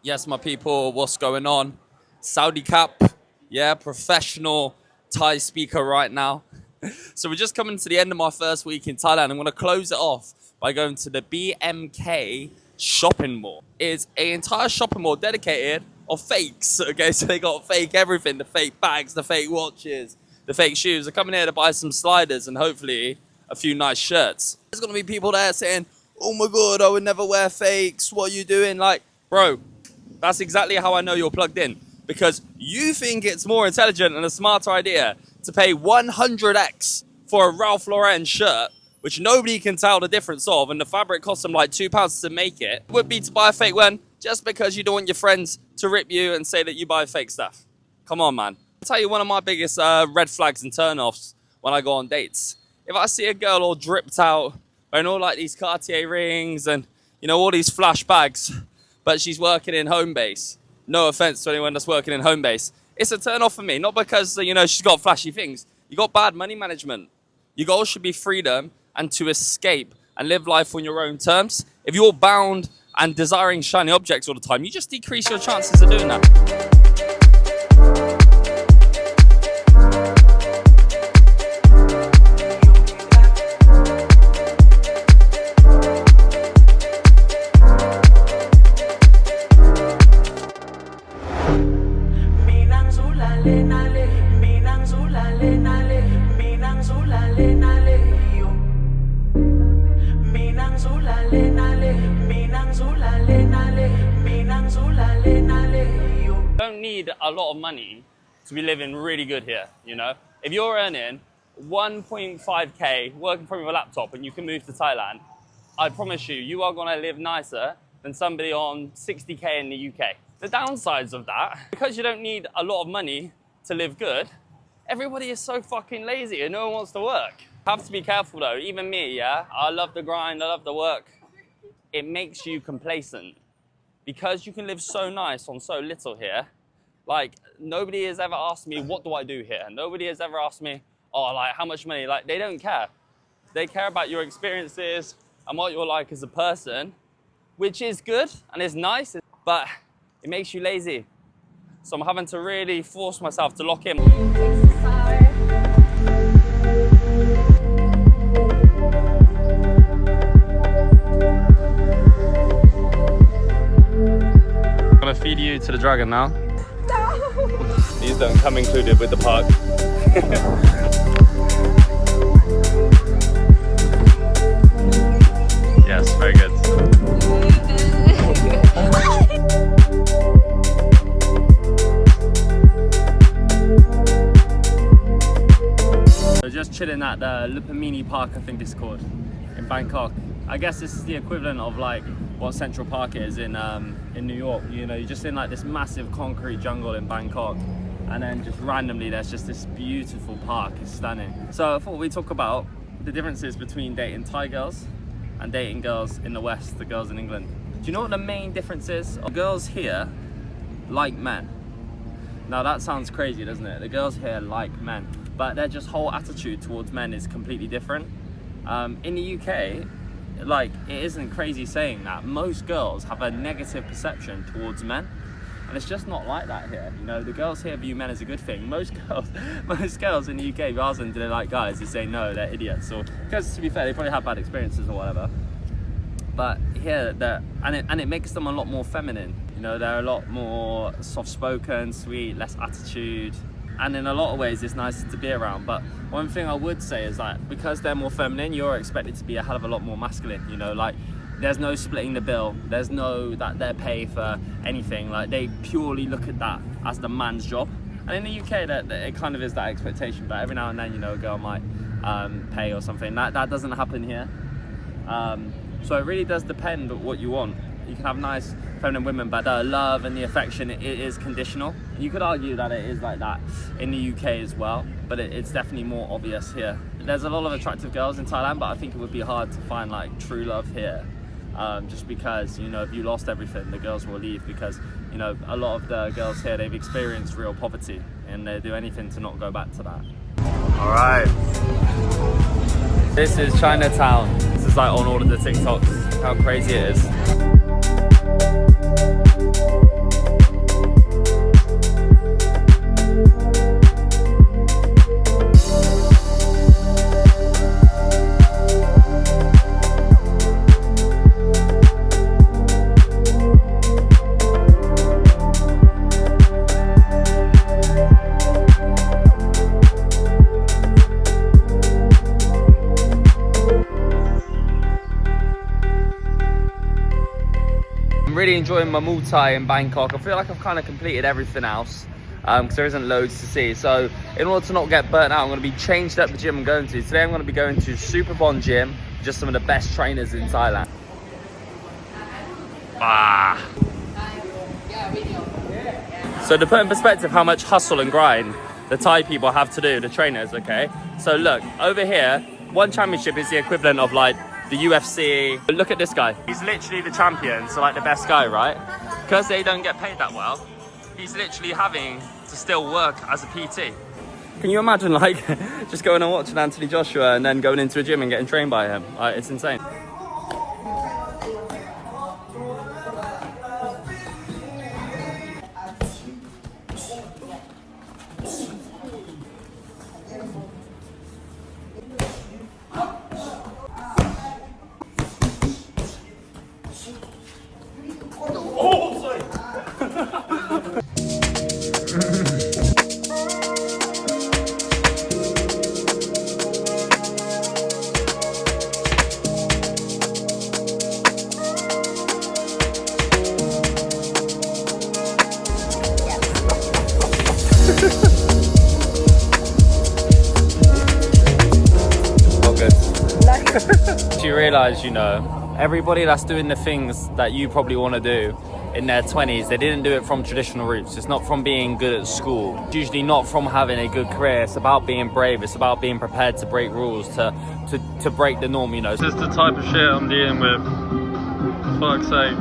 Yes, my people, what's going on? Saudi Cap, yeah, professional Thai speaker right now. So we're just coming to the end of my first week in Thailand. I'm going to close it off by going to the BMK shopping mall. It's an entire shopping mall dedicated of fakes, okay? So they got fake everything, the fake bags, the fake watches, the fake shoes. They're coming here to buy some sliders and hopefully a few nice shirts. There's going to be people there saying, oh my God, I would never wear fakes. What are you doing? Like, bro, that's exactly how I know you're plugged in, because you think it's more intelligent and a smarter idea to pay 100x for a Ralph Lauren shirt, which nobody can tell the difference of, and the fabric costs them like £2 to make it, would be to buy a fake one just because you don't want your friends to rip you and say that you buy fake stuff. Come on, man. I'll tell you one of my biggest red flags and turn-offs when I go on dates. If I see a girl all dripped out, wearing all like these Cartier rings and, you know, all these flash bags, but she's working in Homebase. No offense to anyone that's working in Homebase. It's a turn off for me, not because, you know, she's got flashy things. You got bad money management. Your goal should be freedom and to escape and live life on your own terms. If you're bound and desiring shiny objects all the time, you just decrease your chances of doing that. Don't need a lot of money to be living really good here, you know? If you're earning 1.5k working from your laptop and you can move to Thailand, I promise you, you are gonna live nicer than somebody on 60k in the UK. The downsides of that, because you don't need a lot of money to live good, everybody is so fucking lazy and no one wants to work. Have to be careful though, even me, yeah? I love the grind, I love the work. It makes you complacent. Because you can live so nice on so little here, like nobody has ever asked me, what do I do here? Nobody has ever asked me, oh, like how much money? Like they don't care. They care about your experiences and what you're like as a person, which is good and is nice, but it makes you lazy. So I'm having to really force myself to lock in. I'm gonna feed you to the dragon now. No. These don't come included with the park. Yes, very good. So just chilling at the Lebua Park, I think it's called, in Bangkok. I guess this is the equivalent of like what Central Park is in New York. You know, you're just in like this massive concrete jungle in Bangkok, and then just randomly there's just this beautiful park. It's stunning. So I thought we'd talk about the differences between dating Thai girls and dating girls in the West, the girls in England. Do you know what the main difference is? The girls here like men. Now that sounds crazy, doesn't it? The girls here like men, but their just whole attitude towards men is completely different. In the UK, like, it isn't crazy saying that most girls have a negative perception towards men, and it's just not like that here. You know, the girls here view men as a good thing. Most girls in the UK, if you ask them, do they like guys, they say no, they're idiots. Or, because to be fair, they probably have bad experiences or whatever. But here, and it makes them a lot more feminine. You know, they're a lot more soft-spoken, sweet, less attitude. And in a lot of ways, it's nicer to be around. But one thing I would say is that because they're more feminine, you're expected to be a hell of a lot more masculine. You know, like there's no splitting the bill. There's no that they're paid for anything. Like they purely look at that as the man's job. And in the UK, that it kind of is that expectation. But every now and then, you know, a girl might pay or something. That doesn't happen here. So it really does depend on what you want. You can have nice feminine women, but the love and the affection, it is conditional. You could argue that it is like that in the UK as well, but it's definitely more obvious here. There's a lot of attractive girls in Thailand, but I think it would be hard to find like true love here, just because, you know, if you lost everything, the girls will leave, because, you know, a lot of the girls here, they've experienced real poverty and they do anything to not go back to that. All right. This is Chinatown. This is like on all of the TikToks, how crazy it is. really enjoying my Muay Thai in Bangkok. I feel like I've kind of completed everything else because there isn't loads to see. So in order to not get burnt out, I'm going to be changed up the gym I'm going to. Today I'm going to be going to Superbon Gym, just some of the best trainers in Thailand. So to put in perspective how much hustle and grind the Thai people have to do, the trainers, okay? So look, over here, one championship is the equivalent of like the UFC. But look at this guy. He's literally the champion, so like the best guy, right? Because they don't get paid that well, he's literally having to still work as a PT. Can you imagine like just going and watching Anthony Joshua and then going into a gym and getting trained by him? Like, it's insane. You realize, you know, everybody that's doing the things that you probably want to do in their 20s, they didn't do it from traditional routes. It's not from being good at school. It's usually not from having a good career. It's about being brave. It's about being prepared to break rules, to break the norm, you know. This is the type of shit I'm dealing with. Fuck's sake.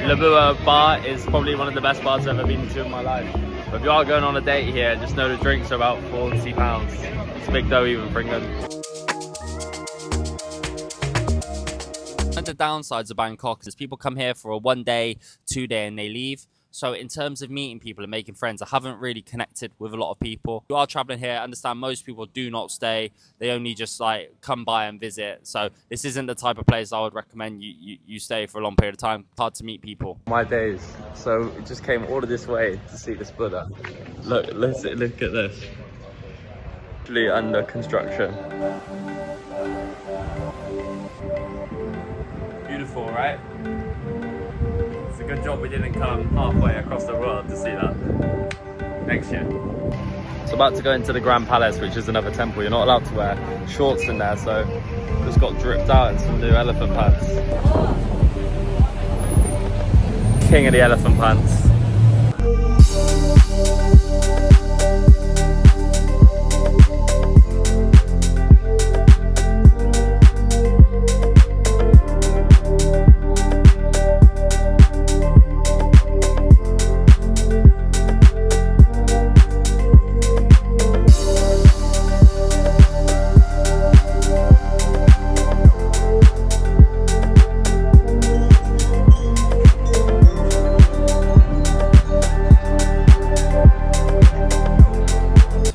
Lebua Bar is probably one of the best bars I've ever been to in my life. But if you are going on a date here, just know the drinks are about £40. It's a big dough even for England. One of the downsides of Bangkok is people come here for a 1 day, 2 day and they leave. So in terms of meeting people and making friends, I haven't really connected with a lot of people. You are traveling here, I understand most people do not stay. They only just like come by and visit. So this isn't the type of place I would recommend you stay for a long period of time. Hard to meet people. My days. So it just came all of this way to see this Buddha. Look at this. Literally under construction. Beautiful, right? It's a good job we didn't come halfway across the world to see that next year. So about to go into the Grand Palace, which is another temple. You're not allowed to wear shorts in there, so just got dripped out in some new elephant pants. King of the elephant pants.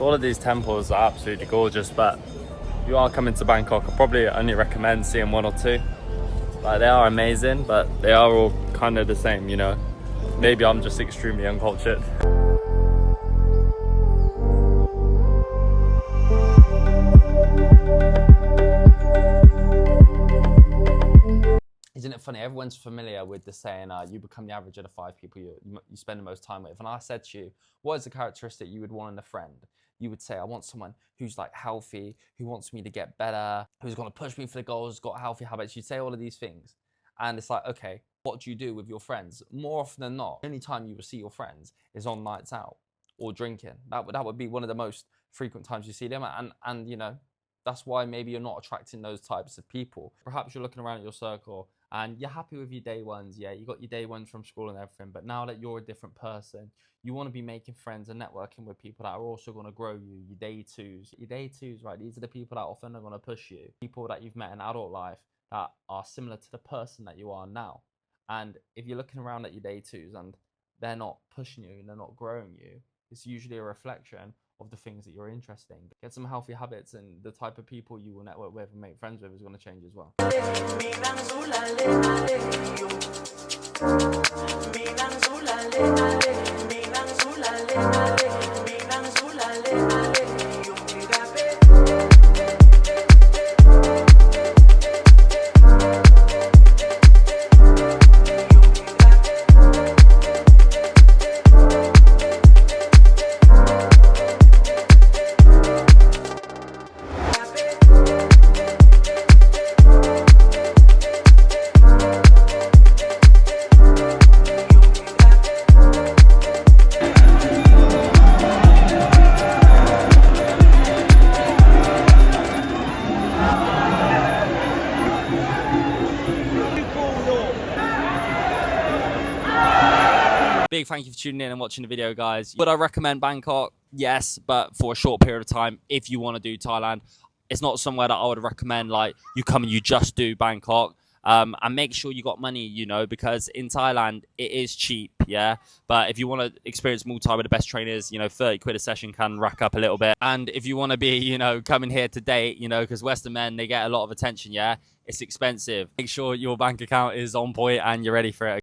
All of these temples are absolutely gorgeous, but if you are coming to Bangkok, I probably only recommend seeing one or two. Like, they are amazing, but they are all kind of the same, you know. Maybe I'm just extremely uncultured. Isn't it funny? Everyone's familiar with the saying, you become the average of the 5 people you spend the most time with. And I said to you, what is the characteristic you would want in a friend? You would say, I want someone who's like healthy, who wants me to get better, who's going to push me for the goals, got healthy habits. You'd say all of these things. And it's like, okay, what do you do with your friends? More often than not, the only time you will see your friends is on nights out or drinking. That would be one of the most frequent times you see them. And you know, that's why maybe you're not attracting those types of people. Perhaps you're looking around at your circle and you're happy with your day ones. Yeah, you got your day ones from school and everything, but now that you're a different person, you want to be making friends and networking with people that are also going to grow you. Your day twos, right? These are the people that often are going to push you. People that you've met in adult life that are similar to the person that you are now. And if you're looking around at your day twos and they're not pushing you and they're not growing you. It's usually a reflection of the things that you're interested in. Get some healthy habits, and the type of people you will network with and make friends with is going to change as well. Big thank you for tuning in and watching the video, guys. Would I recommend Bangkok? Yes, but for a short period of time if you want to do Thailand. It's not somewhere that I would recommend like you come and you just do Bangkok. And make sure you got money, you know, because in Thailand it is cheap, yeah. But if you want to experience Muay Thai with the best trainers, you know, 30 quid a session can rack up a little bit. And if you want to be, you know, coming here to date, you know, because Western men, they get a lot of attention, yeah, it's expensive. Make sure your bank account is on point and you're ready for it.